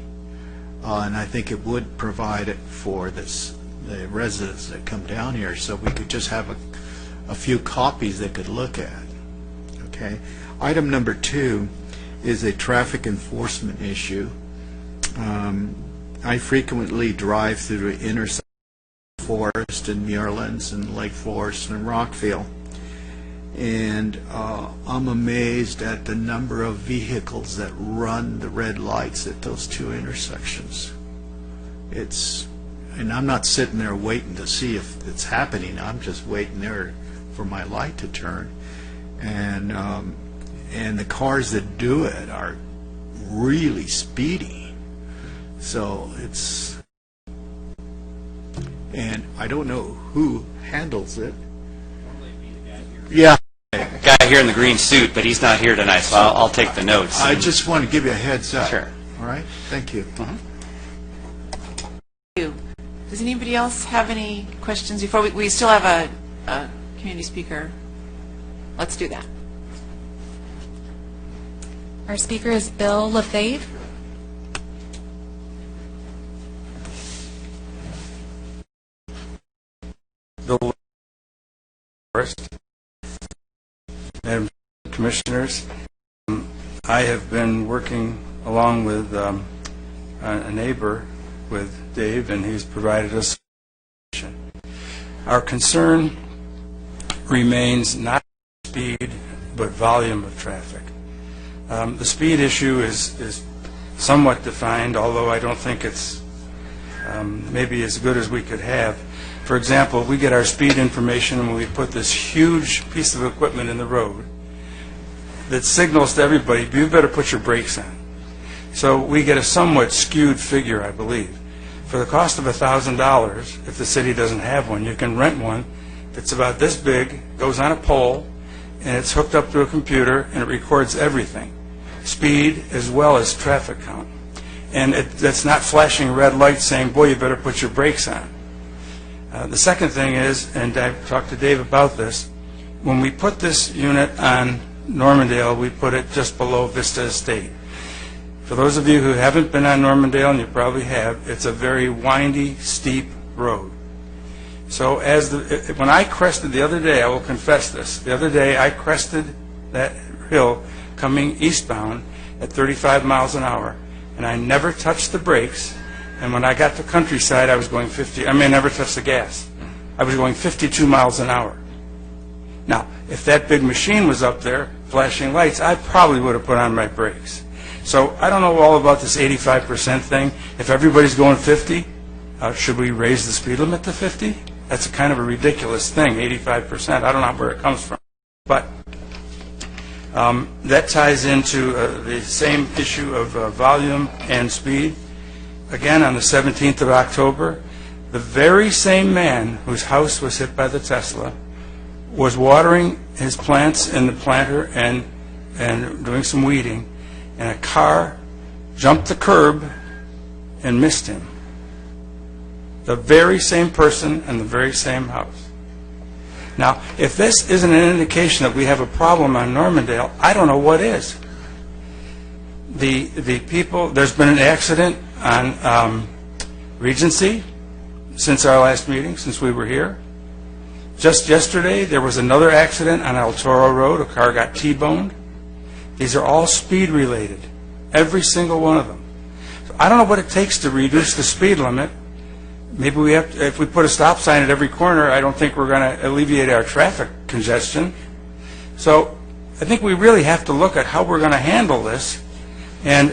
and I think it would provide it for the residents that come down here, so we could just have a few copies they could look at. Okay. Item number 2 is a traffic enforcement issue. I frequently drive through the intersection of Forest and Muirlands and Lake Forest and Rockville, and I'm amazed at the number of vehicles that run the red lights at those two intersections. And I'm not sitting there waiting to see if it's happening. I'm just waiting there for my light to turn. And the cars that do it are really speedy. So and I don't know who handles it. Yeah. Guy here in the green suit, but he's not here tonight, so I'll take the notes. I just want to give you a heads up. Sure. All right? Thank you. Does anybody else have any questions before we still have a community speaker? Let's do that. Our speaker is Bill Lefebvre. Bill first. Madam Commissioners, I have been working along with a neighbor with Dave, and he's provided us. Our concern remains not speed, but volume of traffic. The speed issue is somewhat defined, although I don't think it's maybe as good as we could have. For example, we get our speed information when we put this huge piece of equipment in the road that signals to everybody, you better put your brakes on. So we get a somewhat skewed figure, I believe. For the cost of $1,000, if the city doesn't have one, you can rent one that's about this big, goes on a pole, and it's hooked up to a computer, and it records everything, speed as well as traffic count. And that's not flashing red lights saying, boy, you better put your brakes on. The second thing is, and I've talked to Dave about this, when we put this unit on Normandale, we put it just below Vista Estate. For those of you who haven't been on Normandale, and you probably have, it's a very windy, steep road. So when I crested the other day, I will confess this, the other day I crested that hill coming eastbound at 35 miles an hour, and I never touched the brakes, and when I got to Countryside, I was going 50, I never touched the gas. I was going 52 miles an hour. Now, if that big machine was up there flashing lights, I probably would have put on my brakes. So I don't know all about this 85% thing. If everybody's going 50, should we raise the speed limit to 50? That's a kind of a ridiculous thing, 85%. I don't know where it comes from. But that ties into the same issue of volume and speed. Again, on the 17th of October, the very same man whose house was hit by the Tesla was watering his plants in the planter and and doing some weeding, and a car jumped the curb and missed him. The very same person in the very same house. Now, if this isn't an indication that we have a problem on Normandale, I don't know what is. The people, there's been an accident on Regency since our last meeting, since we were here. Just yesterday, there was another accident on El Toro Road. A car got T-boned. These are all speed-related, every single one of them. So I don't know what it takes to reduce the speed limit. Maybe we have to, if we put a stop sign at every corner, I don't think we're going to alleviate our traffic congestion. So I think we really have to look at how we're going to handle this. And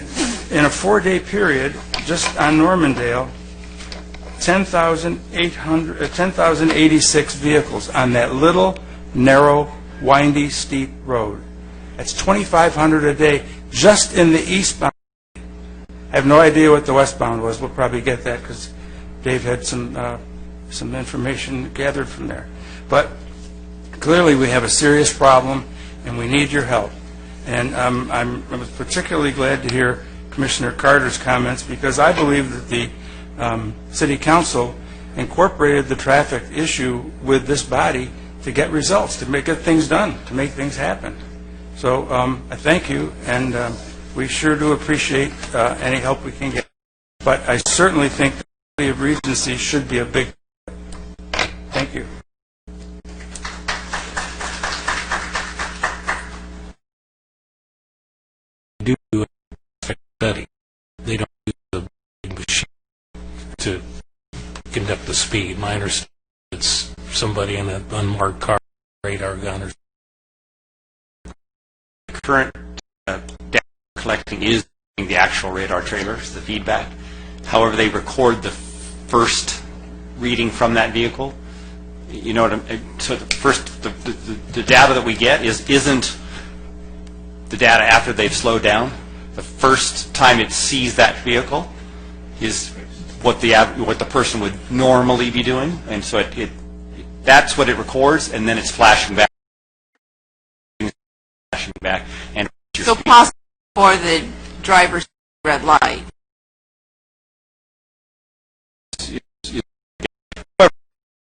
in a 4-day period, just on Normandale, 10,086 vehicles on that little, narrow, windy, steep road. That's 2,500 a day just in the eastbound. I have no idea what the westbound was. We'll probably get that because Dave had some information gathered from there. But clearly we have a serious problem, and we need your help. And I was particularly glad to hear Commissioner Carter's comments, because I believe that the City Council incorporated the traffic issue with this body to get results, to get things done, to make things happen. So I thank you, and we sure do appreciate any help we can get. But I certainly think the City of Regency should be a big. Thank you. Do a study. They don't use the big machine to conduct the speed. My understanding it's somebody in an unmarked car, radar gun, or Current data collecting is the actual radar trailers, the feedback. However, they record the first reading from that vehicle. You know what so the first, the data that we get isn't the data after they've slowed down. The first time it sees that vehicle is what the person would normally be doing, and so that's what it records, and then it's flashing back, and So possible for the driver's red light.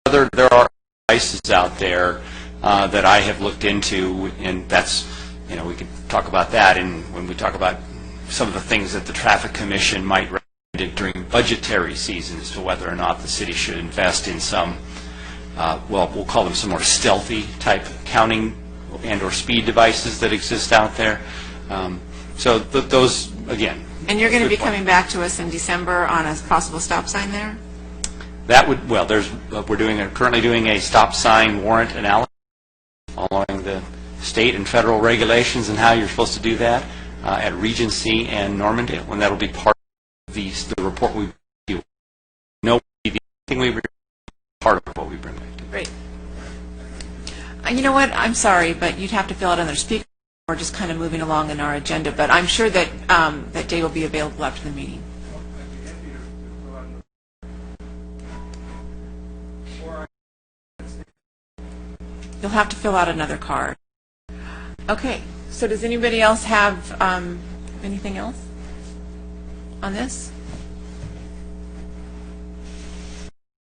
There are devices out there that I have looked into, and that's, we can talk about that, and when we talk about some of the things that the Traffic Commission might recommend during budgetary season as to whether or not the city should invest in some, we'll call them some more stealthy type counting and or speed devices that exist out there. So those, again. And you're going to be coming back to us in December on a possible stop sign there? That would, well, we're currently doing a stop sign warrant analysis following the state and federal regulations and how you're supposed to do that at Regency and Normandale, and that'll be part of the report we bring to you. No, anything we bring, part of what we bring back to you. Great. You know what? I'm sorry, but you'd have to fill out another speaker. We're just kind of moving along in our agenda, but I'm sure that that day will be available after the meeting. You'll have to fill out another card. Okay, so does anybody else have anything else on this?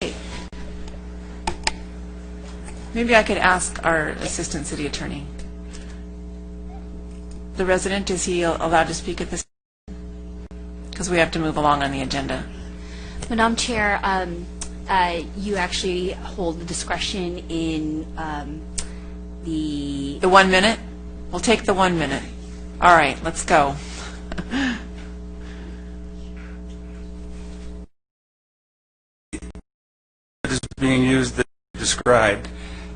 Okay. Maybe I could ask our Assistant City Attorney. The resident, is he allowed to speak at this? Because we have to move along on the agenda. Madam Chair, you actually hold the discretion in the... The 1 minute? We'll take the 1 minute. All right, let's go. It is being used that you described.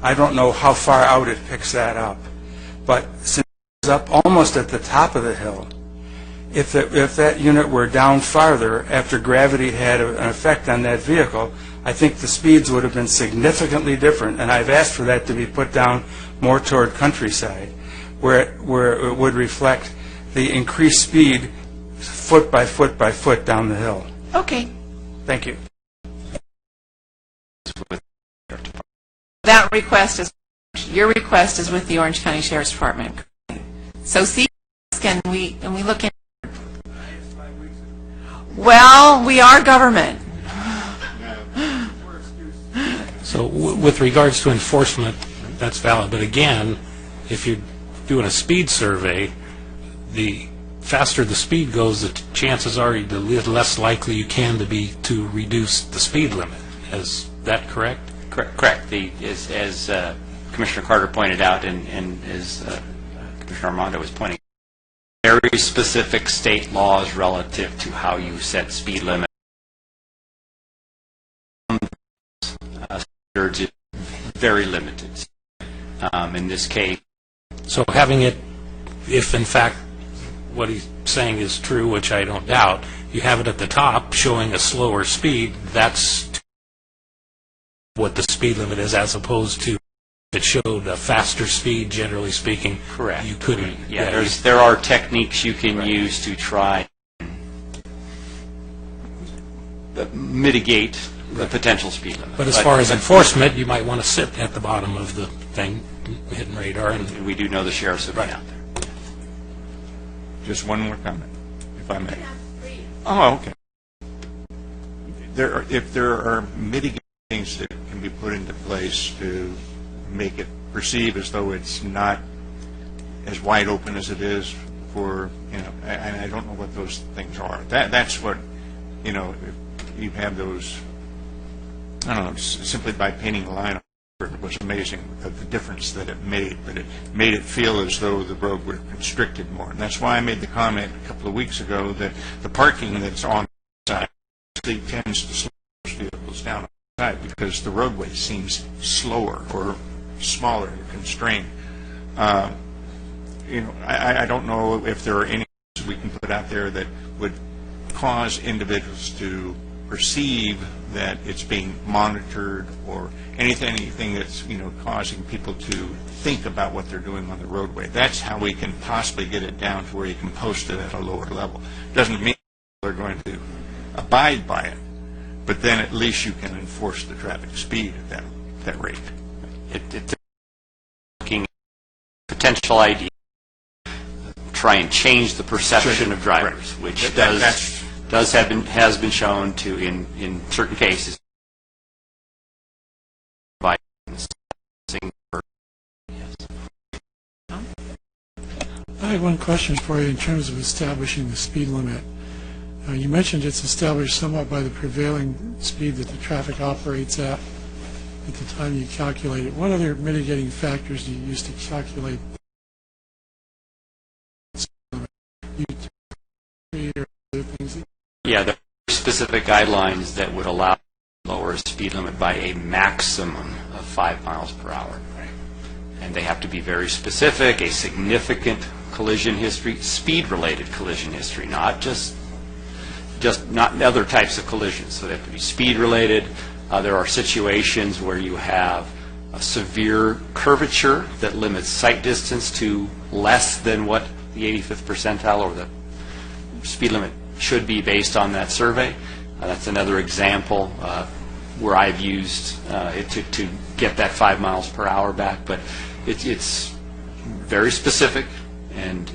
I don't know how far out it picks that up, but since it's up almost at the top of the hill, if that unit were down farther after gravity had an effect on that vehicle, I think the speeds would have been significantly different, and I've asked for that to be put down more toward Countryside, where it would reflect the increased speed foot by foot by foot down the hill. Okay. Thank you. That request is, your request is with the Orange County Sheriff's Department. So see, and we look in. Well, we are government. So with regards to enforcement, that's valid. But again, if you're doing a speed survey, the faster the speed goes, the chances are the less likely you can to reduce the speed limit. Is that correct? Correct. As Commissioner Carter pointed out, and as Commissioner Armando was pointing out, very specific state laws relative to how you set speed limits. Standards is very limited. In this case, so having it, if in fact what he's saying is true, which I don't doubt, you have it at the top showing a slower speed, that's what the speed limit is, as opposed to if it showed a faster speed, generally speaking. correct. You couldn't. Yeah, there are techniques you can use to try and mitigate the potential speed limit. But as far as enforcement, you might want to sit at the bottom of the thing, hitting radar. And we do know the sheriffs have been out there. Just one more comment, if I may. Oh, okay. If there are mitigating things that can be put into place to make it perceive as though it's not as wide open as it is for, and I don't know what those things are. That's what, if you have those, I don't know, simply by painting a line, it was amazing the difference that it made, but it made it feel as though the road were constricted more. And that's why I made the comment a couple of weeks ago that the parking that's on the side actually tends to slow those vehicles down on the side because the roadway seems slower or smaller and constrained. I don't know if there are any we can put out there that would cause individuals to perceive that it's being monitored or anything that's causing people to think about what they're doing on the roadway. That's how we can possibly get it down to where you can post it at a lower level. Doesn't mean they're going to abide by it, but then at least you can enforce the traffic speed at that rate. It's looking at potential idea, try and change the perception of drivers, which has been shown to, in certain cases, by I have one question for you in terms of establishing the speed limit. You mentioned it's established somewhat by the prevailing speed that the traffic operates at the time you calculate it. What other mitigating factors do you use to calculate the speed limit? Or other things? Yeah, there are specific guidelines that would allow lower speed limit by a maximum of 5 miles per hour. And they have to be very specific, a significant collision history, speed-related collision history, not just not other types of collisions. So they have to be speed-related. There are situations where you have a severe curvature that limits sight distance to less than what the 85th percentile or the speed limit should be based on that survey. That's another example where I've used it to get that 5 miles per hour back. But it's very specific, and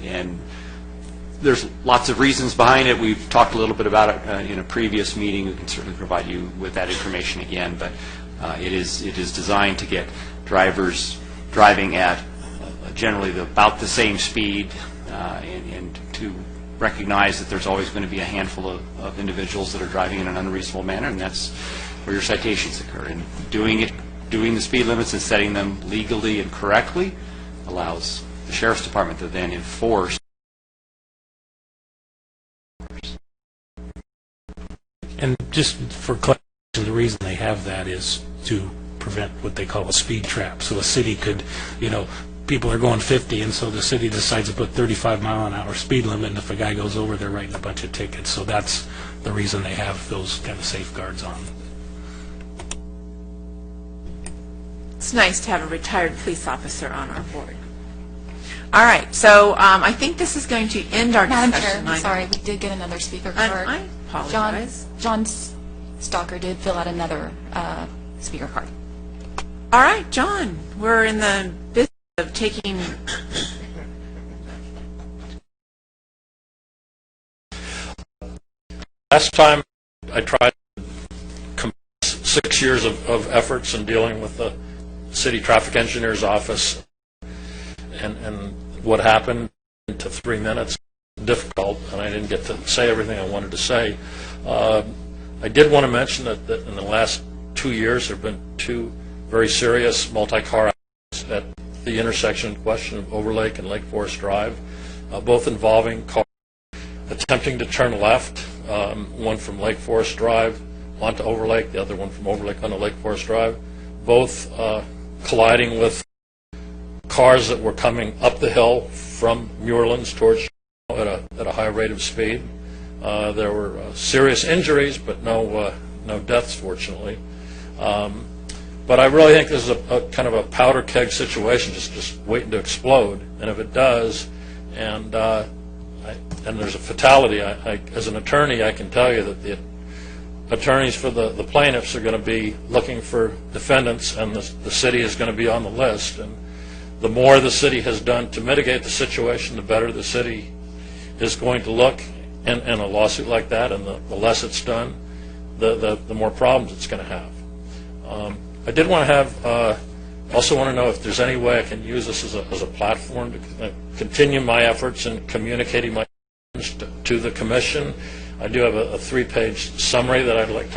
there's lots of reasons behind it. We've talked a little bit about it in a previous meeting. We can certainly provide you with that information again. But it is designed to get drivers driving at generally about the same speed, and to recognize that there's always going to be a handful of individuals that are driving in an unreasonable manner, and that's where your citations occur. And doing the speed limits and setting them legally and correctly allows the Sheriff's Department to then enforce. And just for clarification, the reason they have that is to prevent what they call a speed trap. So a city could, people are going 50, and so the city decides to put 35-mile-an-hour speed limit, and if a guy goes over, they're writing a bunch of tickets. So that's the reason they have those kind of safeguards on. It's nice to have a retired police officer on our board. All right, so I think this is going to end our Madam discussion. Chair, sorry, we did get another speaker card. I apologize. John Stalker did fill out another speaker card. All right, John, we're in the business of taking Last time I tried to compress 6 years of efforts in dealing with the city traffic engineer's office, and what happened into 3 minutes, difficult, and I didn't get to say everything I wanted to say. I did want to mention that in the last 2 years there have been 2 very serious multi-car accidents at the intersection in question of Overlake and Lake Forest Drive, both involving cars attempting to turn left, one from Lake Forest Drive onto Overlake, the other one from Overlake onto Lake Forest Drive, both colliding with cars that were coming up the hill from Muirlands towards at a high rate of speed. There were serious injuries, but no deaths, fortunately. But I really think this is a kind of a powder keg situation, just waiting to explode. And if it does, and there's a fatality, as an attorney, I can tell you that the attorneys for the plaintiffs are going to be looking for defendants, and the city is going to be on the list. And the more the city has done to mitigate the situation, the better the city is going to look in a lawsuit like that, and the less it's done, the more problems it's going to have. I did want to have, also want to know if there's any way I can use this as a platform to continue my efforts in communicating my message to the commission. I do have a 3-page summary that I'd like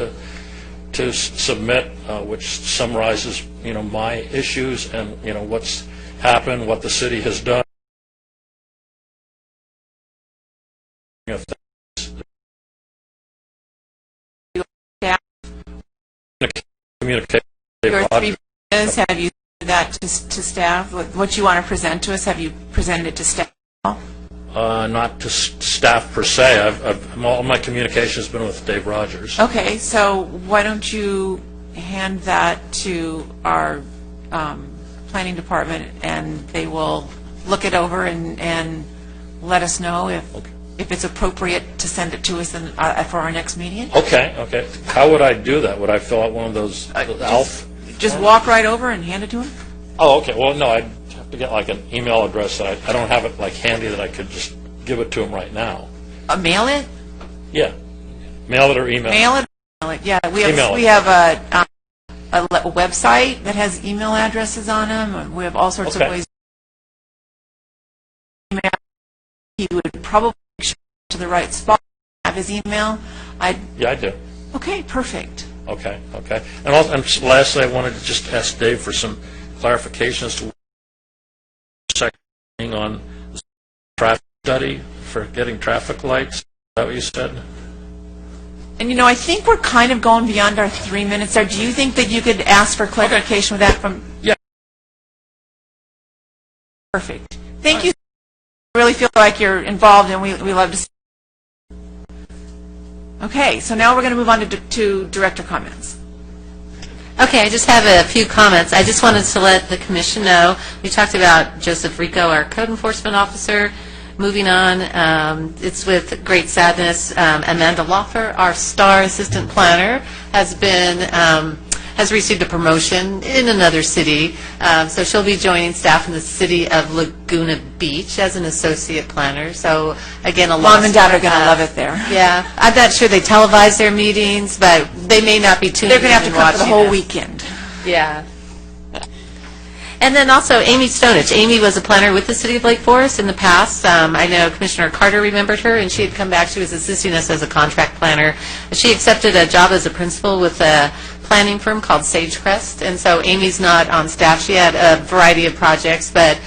to submit, which summarizes, my issues and, what's happened, what the city has done. Communicate. Your 3 pages, have you said that to staff? What you want to present to us, have you presented it to staff? Not to staff per se. All my communication has been with Dave Rogers. Okay, so why don't you hand that to our planning department, and they will look it over and let us know if it's appropriate to send it to us for our next meeting? Okay. How would I do that? Would I fill out one of those ALF? Just walk right over and hand it to him? Oh, okay. Well, no, I'd have to get like an email address that I don't have it like handy that I could just give it to him right now. Mail it? Yeah. Mail it or email it. Mail it. Yeah, we have a website that has email addresses on them. We have all sorts of ways. He would probably to the right spot, have his email. Yeah, I do. Okay, perfect. Okay. And lastly, I wanted to just ask Dave for some clarification as to on the traffic study for getting traffic lights. Is that what you said? And I think we're kind of going beyond our 3 minutes there. Do you think that you could ask for clarification with that from? Yeah. Perfect. Thank you. I really feel like you're involved, and we love to see. Okay, so now we're going to move on to director comments. Okay, I just have a few comments. I just wanted to let the commission know, we talked about Joseph Rico, our code enforcement officer. Moving on, it's with great sadness, Amanda Loffer, our star assistant planner, has received a promotion in another city. So she'll be joining staff in the city of Laguna Beach as an associate planner. So again, a lot. Mom and Dad are going to love it there. Yeah, I'm not sure they televise their meetings, but they may not be tuning in. They're going to have to come for the whole weekend. Yeah. And then also Amy Stonich. Amy was a planner with the City of Lake Forest in the past. I know Commissioner Carter remembered her, and she had come back. She was assisting us as a contract planner. She accepted a job as a principal with a planning firm called Sagecrest, and so Amy's not on staff. She had a variety of projects, but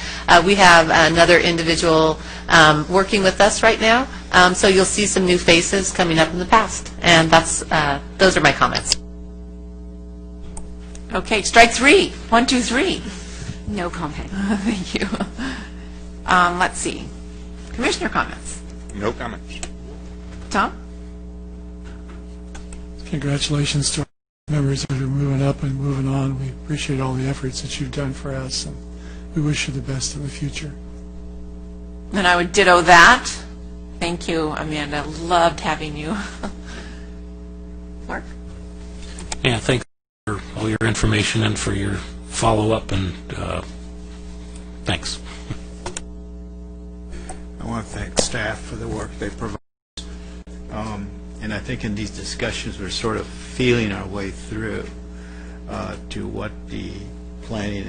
we have another individual working with us right now. So you'll see some new faces coming up in the past, and those are my comments. Okay, strike 3. 1, 2, 3. No comment. Thank you. Let's see. Commissioner comments. No comments. Tom? Congratulations to our members that are moving up and moving on. We appreciate all the efforts that you've done for us, and we wish you the best in the future. And I would ditto that. Thank you, Amanda. Loved having you. Mark? Yeah, thanks for all your information and for your follow-up, and thanks. I want to thank staff for the work they provide in And I think in these discussions, we're sort of feeling our way through to what the Planning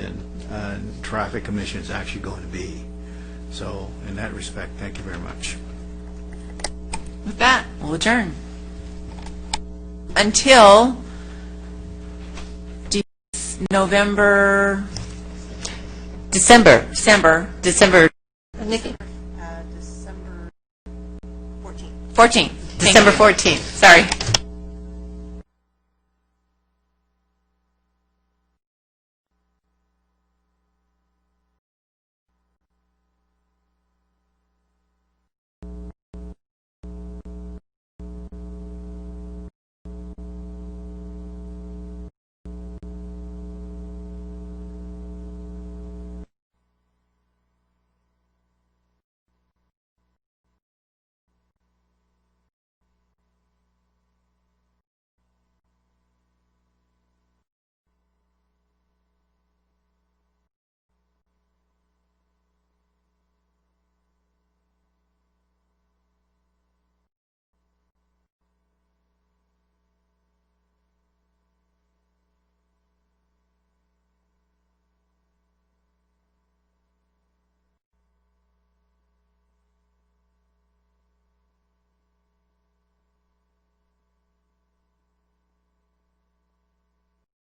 and Traffic Commission is actually going to be. So in that respect, thank you very much. With that, we'll adjourn. Until November... December. December. Nikki? December 14th. 14th. December 14th. Sorry.